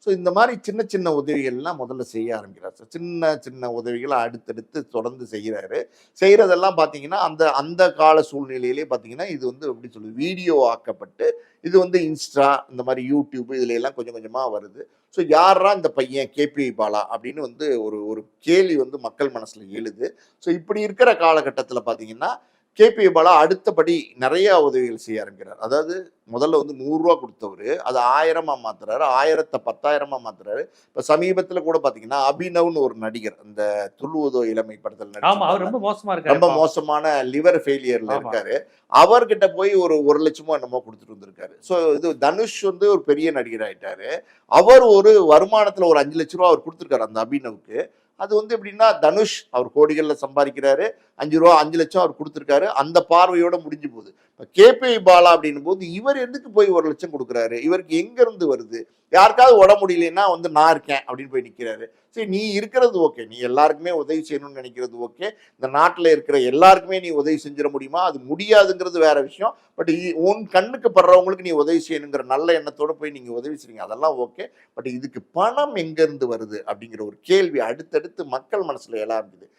So இந்த மாதிரி சின்ன சின்ன உதவிகள்லாம் முதல்ல செய்ய ஆரம்பிக்கிறார் சார். சின்ன சின்ன உதவிகளை அடுத்தடுத்து தொடர்ந்து செய்கிறாரு. செய்கிறதெல்லாம் பார்த்தீங்கன்னா அந்த அந்த கால சூழ்நிலையிலே பார்த்தீங்கன்னா இது வந்து எப்படி சொல்லுது, வீடியோ ஆக்கப்பட்டு இது வந்து இன்ஸ்டா இந்த மாதிரி யூடியூப் இதுல எல்லாம் கொஞ்சம் கொஞ்சமாக வருது. ஸோ யாரா இந்த பையன் கேபிஐ பாலா அப்படின்னு வந்து ஒரு ஒரு கேள்வி வந்து மக்கள் மனசில் எழுது. ஸோ இப்படி இருக்கிற காலகட்டத்தில் பார்த்தீங்கன்னா கேபிஐ பாலா அடுத்தபடி நிறைய உதவிகள் செய்ய ஆரம்பிக்கிறார். அதாவது முதல்ல வந்து 100 ரூபா கொடுத்தவர் அது 1000 மாத்துறாரு, 1000 10,000 மாத்துறாரு. இப்ப சமீபத்துல கூட பாத்தீங்கன்னா அபினவ்னு ஒரு நடிகர், அந்த துள்ளுவதோ இளமை படத்தில் நடிச்சிருக்காரு. ரொம்ப மோசமா இருக்காரு, ரொம்ப மோசமான லிவர் ஃபெயிலியர்ல இருக்காரு. அவர்கிட்ட போய் ஒரு 1,00,000 என்னமோ கொடுத்துட்டு வந்திருக்காரு. ஸோ இது தனுஷ் வந்து ஒரு பெரிய நடிகர் ஆயிட்டாரு. அவர் ஒரு வருமானத்துல ஒரு 5,00,000 ரூபா அவர் கொடுத்துருக்காரு அந்த அபினவுக்கு. அது வந்து எப்படின்னா தனுஷ் அவர் கோடிகள்ல சம்பாதிக்கிறாரு, 5 ரூபா 5,00,000 அவர் கொடுத்துருக்காரு. அந்த பார்வையோட முடிஞ்சு போகுது. கேபிஐ பாலா அப்படின்னும் போது இவர் எதுக்கு போய் 1,00,000 கொடுக்குறாரு? இவருக்கு எங்க இருந்து வருது? யாருக்காவது உடம்பு முடியலன்னா வந்து நான் இருக்கேன் அப்படின்னு போய் நிற்கிறாரு. சரி, நீ இருக்கிறது ஓகே, நீ எல்லாருக்குமே உதவி செய்யணும்னு நினைக்கிறது ஓகே. இந்த நாட்டில் இருக்கிற எல்லாருக்குமே நீ உதவி செஞ்சிட முடியுமா? அது முடியாதுங்கிறது வேற விஷயம். பட் உன் கண்ணுக்கு படுறவங்களுக்கு நீ உதவி செய்யணுங்கிற நல்ல எண்ணத்தோட போய் நீங்க உதவி செய்றீங்க, அதெல்லாம் ஓகே. பட் இதுக்கு பணம் எங்க இருந்து வருது அப்படிங்கிற ஒரு கேள்வி அடுத்தடுத்து மக்கள் மனசுல எழ ஆரம்பிக்குது.